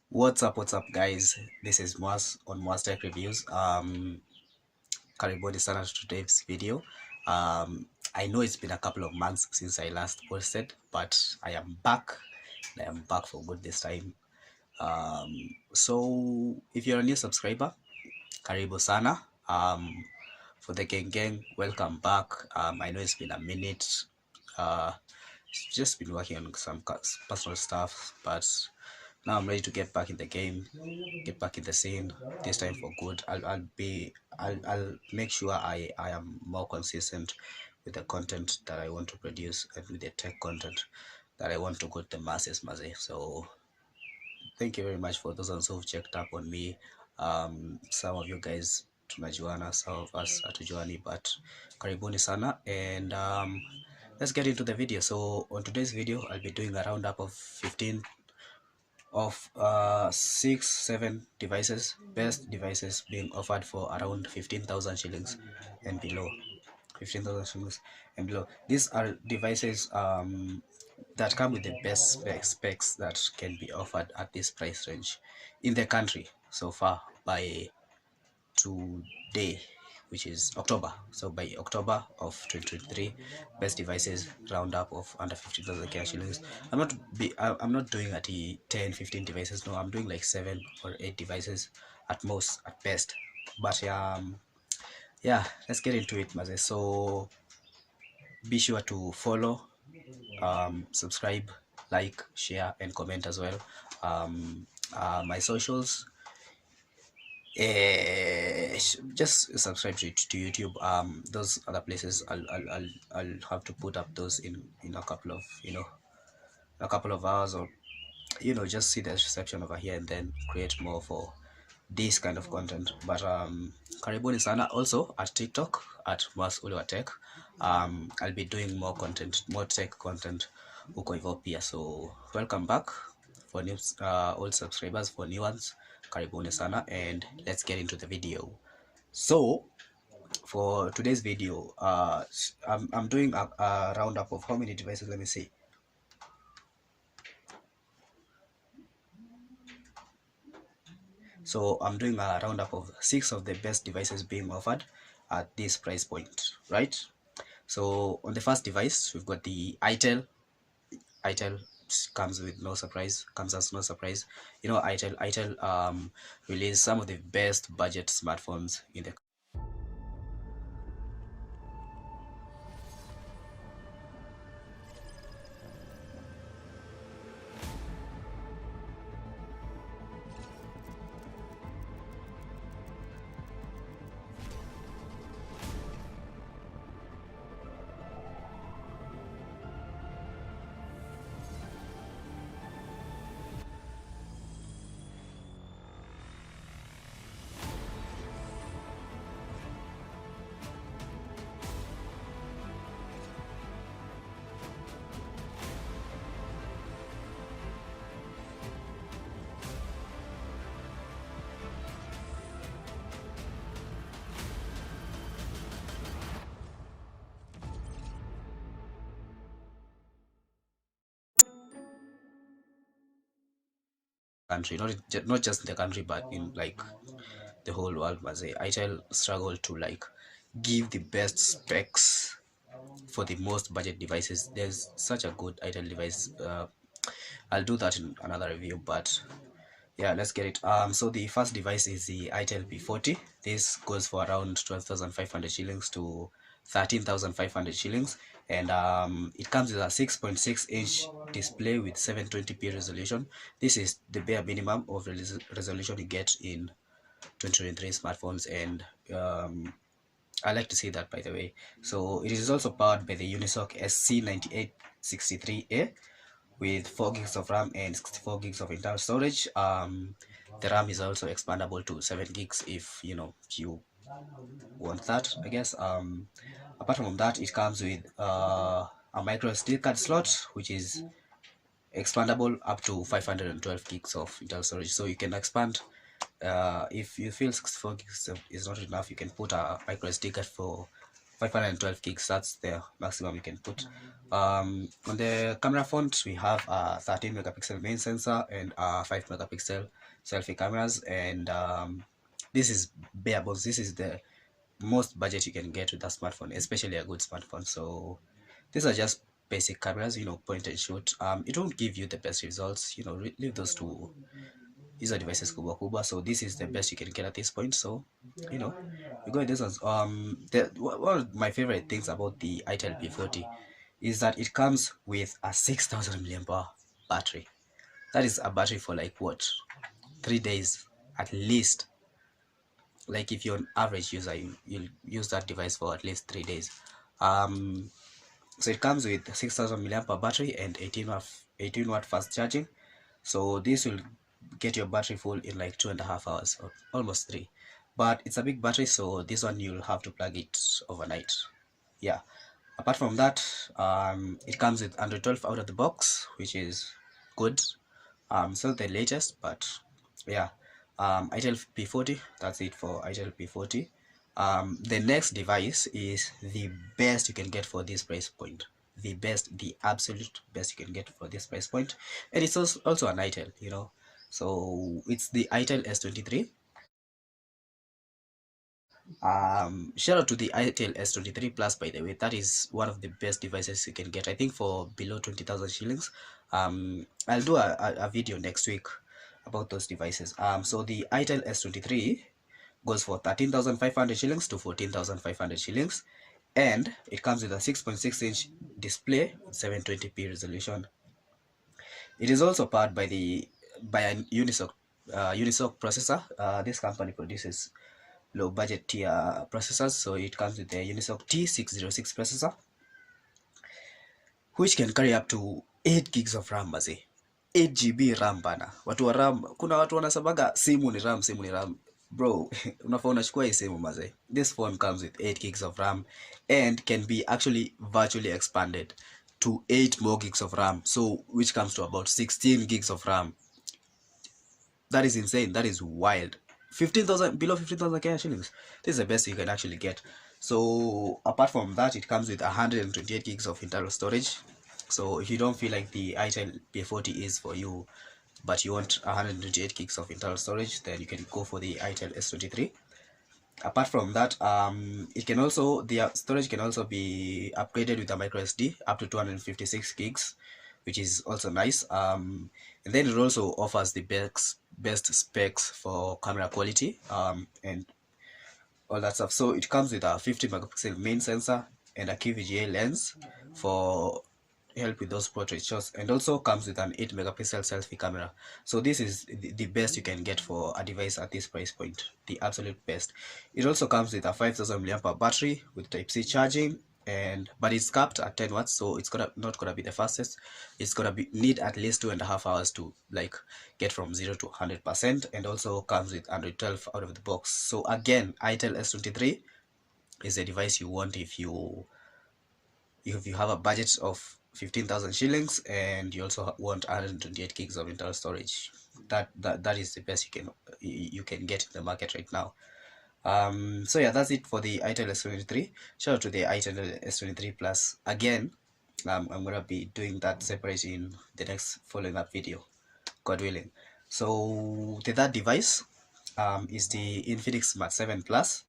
What's up guys, this is Moas on Moas Tech Reviews. Karibuni sana to today's video. I know it's been a couple of months since I last posted, but I am back. I am back for good this time. So if you're a new subscriber, karibu sana. For the gang, welcome back. I know it's been a minute. uh just been working on some personal stuff, but now I'm ready to get back in the game, get back in the scene, this time for good. I'll make sure I am more consistent with the content that I want to produce and with the tech content that I want to go to the masses, maze. So thank you very much for those ones who've checked up on me. Some of you guys tunajuana, some of us hatujuani, but karibuni sana. And let's get into the video. So on today's video, I'll be doing a roundup of 15 of 6-7 devices, best devices being offered for around 15,000 shillings and below. 15,000 shillings and below. These are devices that come with the best specs that can be offered at this price range in the country so far by today, which is October. So by October of 2023, best devices roundup of under 15,000 shillings. I'm not doing at 10-15 devices. No, I'm doing like 7 or 8 devices at most, at best. But yeah, let's get into it, maze. So be sure to follow, subscribe, like, share, and comment as well. My socials, just subscribe to YouTube. Those other places I'll have to put up those in a couple of a couple of hours, or just see the reception over here and then create more for this kind of content. But karibuni sana also at TikTok at Mas Uliwa Tech. I'll be doing more content, more tech content huko hivyo pia. So welcome back for new old subscribers, for new ones, karibuni sana, and let's get into the video. So for today's video, I'm doing a roundup of how many devices. Let me see. So I'm doing a roundup of 6 of the best devices being offered at this price point, right? So on the first device, we've got the ITEL. ITEL comes with no surprise, comes as no surprise. ITEL released some of the best budget smartphones in the country, not just in the country, but in like the whole world. But ITEL struggle to like give the best specs for the most budget devices. There's such a good ITEL device. I'll do that in another review, but yeah, let's get it. So the first device is the ITEL P40. This goes for around 12,500 shillings to 13,500 shillings, and it comes with a 6.6-inch display with 720p resolution. This is the bare minimum of resolution you get in 2023 smartphones, and I like to see that, by the way. So it is also powered by the Unisoc SC9863A with 4 gigs of RAM and 64 gigs of internal storage. The RAM is also expandable to 7 gigs if you want that, I guess. Apart from that, it comes with a micro SD card slot, which is expandable up to 512 gigs of internal storage. So you can expand. If you feel 64 gigs is not enough, you can put a micro SD card for 512 gigs, that's the maximum you can put. On the camera front, we have a 13 megapixel main sensor and 5 megapixel selfie cameras, and this is bare bones. This is the most budget you can get with a smartphone, especially a good smartphone. So these are just basic cameras, point and shoot. It won't give you the best results, leave those to user devices kubwa kubwa. So this is the best you can get at this point. So we go with this ones. One of my favorite things about the itel P40 is that it comes with a 6000 milliamp hour battery. That is a battery for like what, 3 days at least. Like if you're an average user, you'll use that device for at least 3 days. So it comes with 6000 milliamp hour battery and 18 watt fast charging. So this will get your battery full in like 2.5 hours, or almost 3. But it's a big battery, so this one you'll have to plug it overnight. Yeah. Apart from that, it comes with Android 12 out of the box, which is good. Still the latest, but yeah. itel P40, that's it for itel P40. The next device is the best you can get for this price point. The absolute best you can get for this price point. And it's also an itel, So it's the itel S23. Shout out to the itel S23 Plus, by the way. That is one of the best devices you can get, I think, for below 20,000 shillings. I'll do a video next week about those devices. So the itel S23 goes for 13,500 shillings to 14,500 shillings, and it comes with a 6.6-inch display with 720p resolution. It is also powered by a Unisoc processor. This company produces low budget tier processors, so it comes with the Unisoc T606 processor, which can carry up to 8 gigs of RAM. 8 GB RAM bana. Watu wa RAM, kuna watu wanasabaga simu ni RAM. Bro, unafaa unachukua hii simu maze. This phone comes with 8 gigs of RAM and can be actually virtually expanded to 8 more gigs of RAM, so which comes to about 16 gigs of RAM. That is insane. That is wild. 15,000, below 15,000 Kenya shillings. This is the best you can actually get. So apart from that, it comes with 128 gigs of internal storage. So if you don't feel like the itel P40 is for you, but you want 128 gigs of internal storage, then you can go for the itel S23. Apart from that, the storage can also be upgraded with a micro SD up to 256 gigs, which is also nice. And then it also offers the best specs for camera quality and all that stuff. So it comes with a 50 megapixel main sensor and a QVGA lens for help with those portrait shots, and also comes with an 8 megapixel selfie camera. So this is the best you can get for a device at this price point, the absolute best. It also comes with a 5000 milliamp hour battery with Type-C charging, but it's capped at 10 watts, so it's not gonna be the fastest. It's gonna need at least 2.5 hours to like get from 0 to 100%, and also comes with Android 12 out of the box. So again, itel S23 is a device you want if you have a budget of 15,000 shillings and you also want 128 gigs of internal storage. That is the best you can get in the market right now. So yeah, that's it for the itel S23. Shout out to the itel S23 Plus. Again, I'm gonna be doing that separate in the next following up video, God willing. So the third device is the Infinix Smart 7 Plus.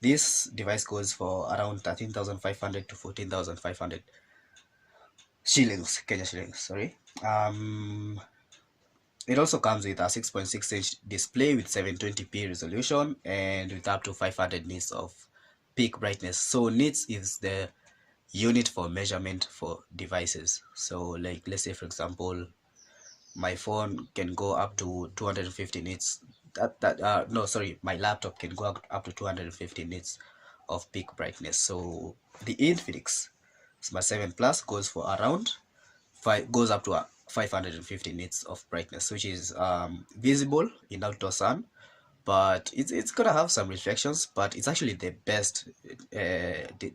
This device goes for around 13,500 to 14,500 shillings, Kenya shillings, sorry. It also comes with a 6.6-inch display with 720p resolution and with up to 500 nits of peak brightness. So nits is the unit for measurement for devices. So like, let's say for example, my phone can go up to 250 nits no, sorry, my laptop can go up to 250 nits of peak brightness. So the Infinix Smart 7 Plus goes for around goes up to 550 nits of brightness, which is visible in outdoor sun, but it's gonna have some reflections, but it's actually the best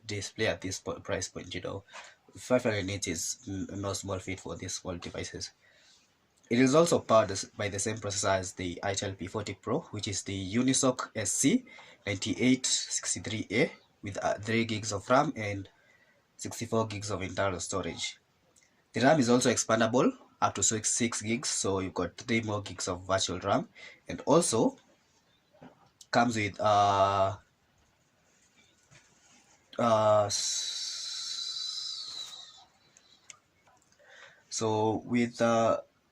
display at this price point. 500 nits is no small feat for these small devices. It is also powered by the same processor as the Itel P40 Pro, which is the Unisoc SC9863A with 3 gigs of RAM and 64 gigs of internal storage. The RAM is also expandable up to 6 gigs, so you've got 3 more gigs of virtual RAM, and also comes with so with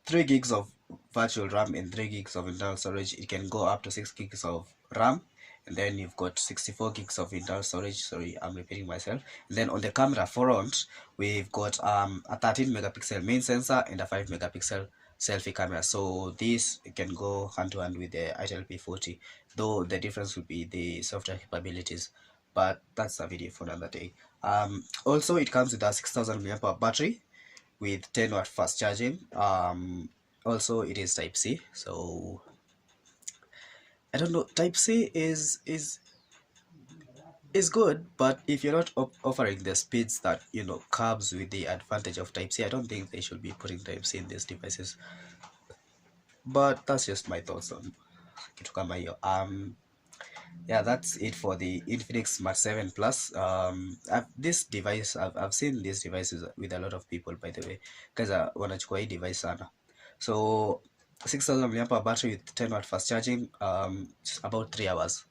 3 gigs of virtual RAM and 3 gigs of internal storage, it can go up to 6 gigs of RAM, and then you've got 64 gigs of internal storage. Sorry, I'm repeating myself. And then on the camera front, we've got a 13 megapixel main sensor and a 5 megapixel selfie camera. So this can go hand to hand with the Itel P40, though the difference would be the software capabilities, but that's a video for another day. Also, it comes with a 6000 mAh battery with 10-watt fast charging. Also it is type C, so I don't know, type C is good, but if you're not offering the speeds that comes with the advantage of type C, I don't think they should be putting type C in these devices. But that's just my thoughts on kitu kama hiyo. Yeah, that's it for the Infinix Smart 7 Plus. I've seen these devices with a lot of people, by the way, because wanachukua hii device sana. So 6000 mAh battery with 10-watt fast charging, about 3 hours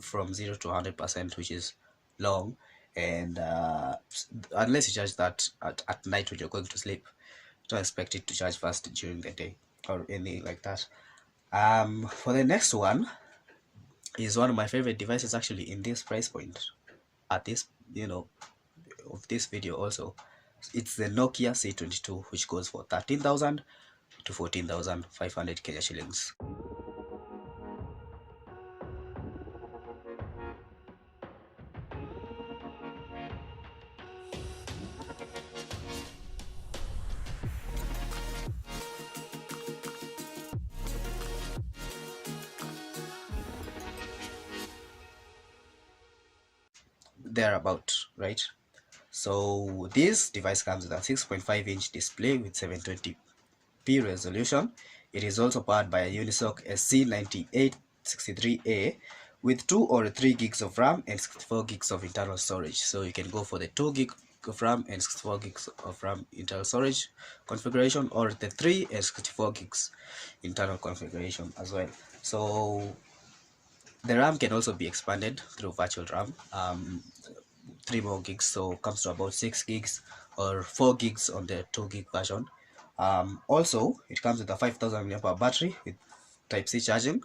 from 0 to 100%, which is long. And unless you charge that at night when you're going to sleep, don't expect it to charge fast during the day or anything like that. For the next one is one of my favorite devices actually in this price point at this of this video also. It's the Nokia C22, which goes for 13,000 to 14,500 Kenya shillings. Thereabout, right? So this device comes with a 6.5-inch display with 720p resolution. It is also powered by a Unisoc SC9863A with 2 or 3 gigs of RAM and 64 gigs of internal storage. So you can go for the 2 gig of RAM and 64 gigs of RAM internal storage configuration, or the 3 and 64 gigs internal configuration as well. So the RAM can also be expanded through virtual RAM, 3 more gigs, so comes to about 6 gigs or 4 gigs on the 2 gig version. Also, it comes with a 5000 mAh battery with type C charging,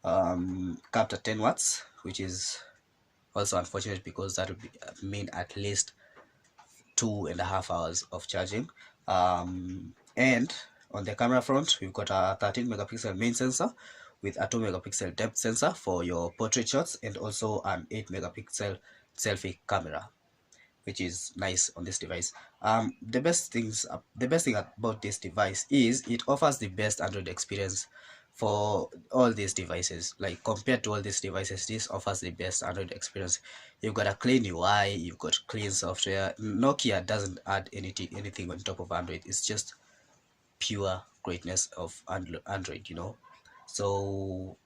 capped at 10 watts, which is also unfortunate because that would mean at least 2.5 hours of charging. And on the camera front, we've got a 13 megapixel main sensor with a 2 megapixel depth sensor for your portrait shots, and also an 8 megapixel selfie camera, which is nice on this device. The best thing about this device is it offers the best Android experience for all these devices. Like, compared to all these devices, this offers the best Android experience. You've got a clean UI, you've got clean software. Nokia doesn't add anything on top of Android. It's just pure greatness of Android, So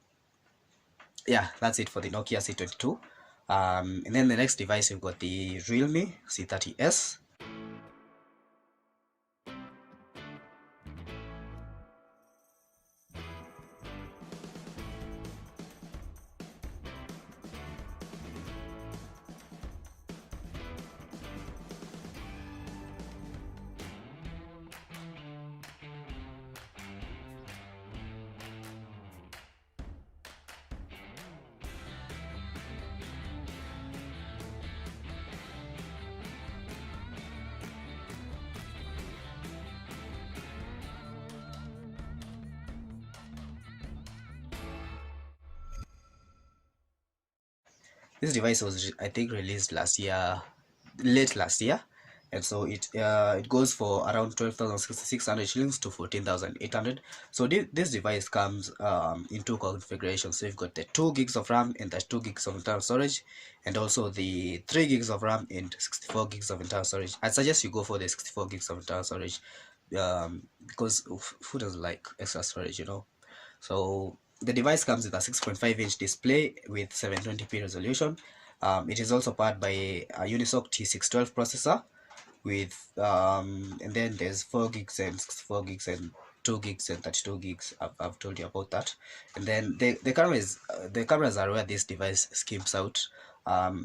yeah, that's it for the Nokia C22. And then the next device, we've got the Realme C30s. This device was, I think, released late last year, and so it goes for around 12,600 shillings to 14,800. So this device comes in two configurations. So you've got the 2 gigs of RAM and the 2 gigs of internal storage, and also the 3 gigs of RAM and 64 gigs of internal storage. I suggest you go for the 64 gigs of internal storage, because who doesn't like extra storage, you know? So the device comes with a 6.5-inch display with 720p resolution. It is also powered by a Unisoc T612 processor with and then there's 4 gigs and 64 gigs and 2 gigs and 32 gigs. I've told you about that. And then the cameras are where this device skims out,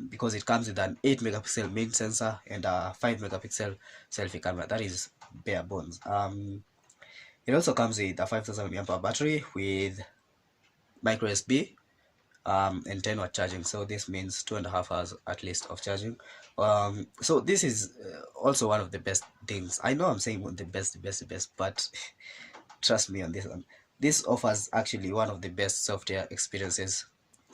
because it comes with an 8 megapixel main sensor and a 5 megapixel selfie camera. That is bare bones. It also comes with a 5000 mAh battery with micro USB and 10-watt charging. So this means 2.5 hours at least of charging. So this is also one of the best things. I know I'm saying the best, but trust me on this one. This offers actually one of the best software experiences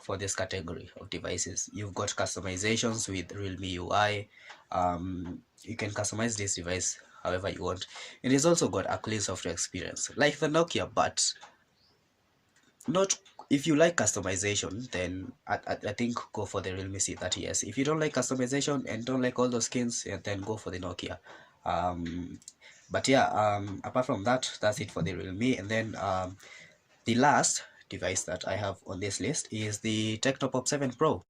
for this category of devices. You've got customizations with Realme UI. You can customize this device however you want. It has also got a clean software experience like the Nokia, but not. If you like customization, then I think go for the Realme C30s. If you don't like customization and don't like all those skins, then go for the Nokia. But yeah, apart from that, that's it for the Realme. And then the last device that I have on this list is the Tecno Pop 7 Pro,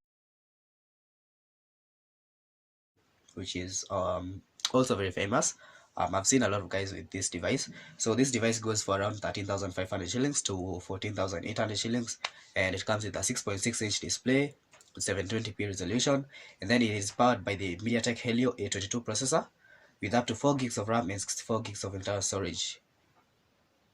which is also very famous. I've seen a lot of guys with this device. So this device goes for around 13,500 shillings to 14,800 shillings, and it comes with a 6.6-inch display, 720p resolution, and then it is powered by the MediaTek Helio A22 processor with up to 4 gigs of RAM and 64 gigs of internal storage.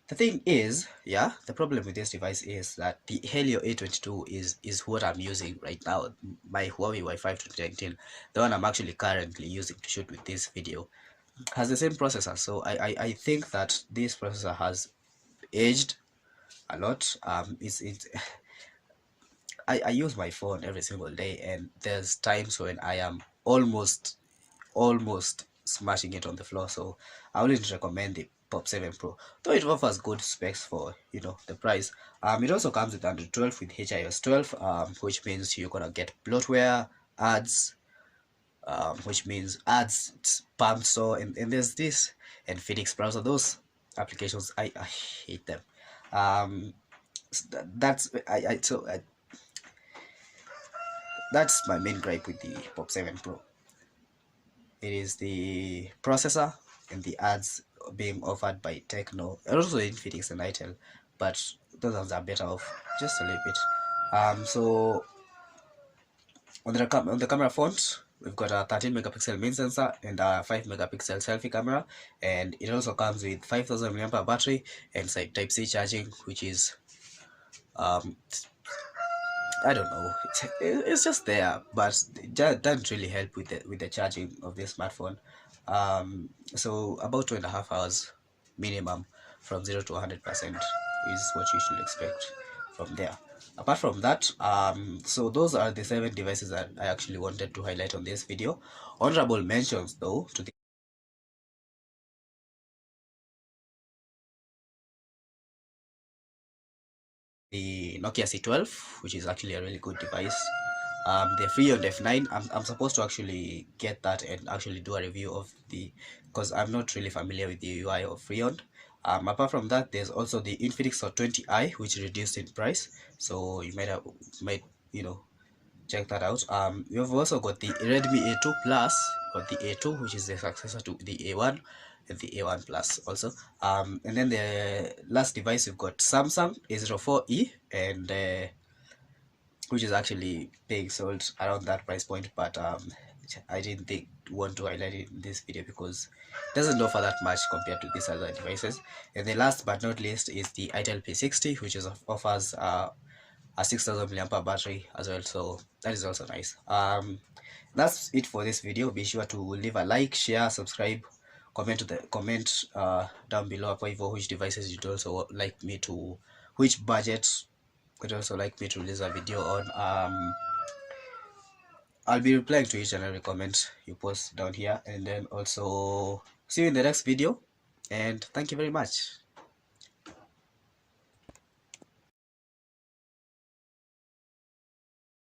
The thing is, yeah, the problem with this device is that the Helio A22 is what I'm using right now, my Huawei Y5 2019, the one I'm actually currently using to shoot with this video, has the same processor. So I think that this processor has aged a lot. I use my phone every single day, and there's times when I am almost smashing it on the floor. So I wouldn't recommend the Pop 7 Pro, though it offers good specs for, you know, the price. It also comes with Android 12 with HiOS 12, which means you're gonna get bloatware, ads, which means ads, spam store, and there's this, and Phoenix browser. Those applications, I hate them. That's my main gripe with the Pop 7 Pro. It is the processor and the ads being offered by Tecno, and also Infinix and Itel, but those ones are better off just a little bit. So on the camera front, we've got a 13 megapixel main sensor and a 5 megapixel selfie camera, and it also comes with 5000 mAh battery and Type-C charging, which is I don't know, it's just there, but it doesn't really help with the charging of the smartphone. So about 2.5 hours minimum from 0 to 100% is what you should expect from there. Apart from that, so those are the 7 devices that I actually wanted to highlight on this video. Honorable mentions though to the Nokia C12, which is actually a really good device. The Freon F9, I'm supposed to actually get that and actually do a review of because I'm not really familiar with the UI of Freon. Apart from that, there's also the Infinix Hot 20i, which reduced in price, so you might you know, check that out. We've also got the Redmi A2 Plus, or the A2, which is the successor to the A1, and the A1 Plus also. And then the last device, we've got Samsung A04e, and which is actually being sold around that price point, but I didn't want to highlight it in this video because it doesn't offer that much compared to these other devices. And the last but not least is the Itel P60, which offers a 6000 mAh battery as well, so that is also nice. That's it for this video. Be sure to leave a like, share, subscribe, comment down below for which devices you'd also like me to, which budget would also like me to release a video on. I'll be replying to each and every comment you post down here, and then also see you in the next video, and thank you very much.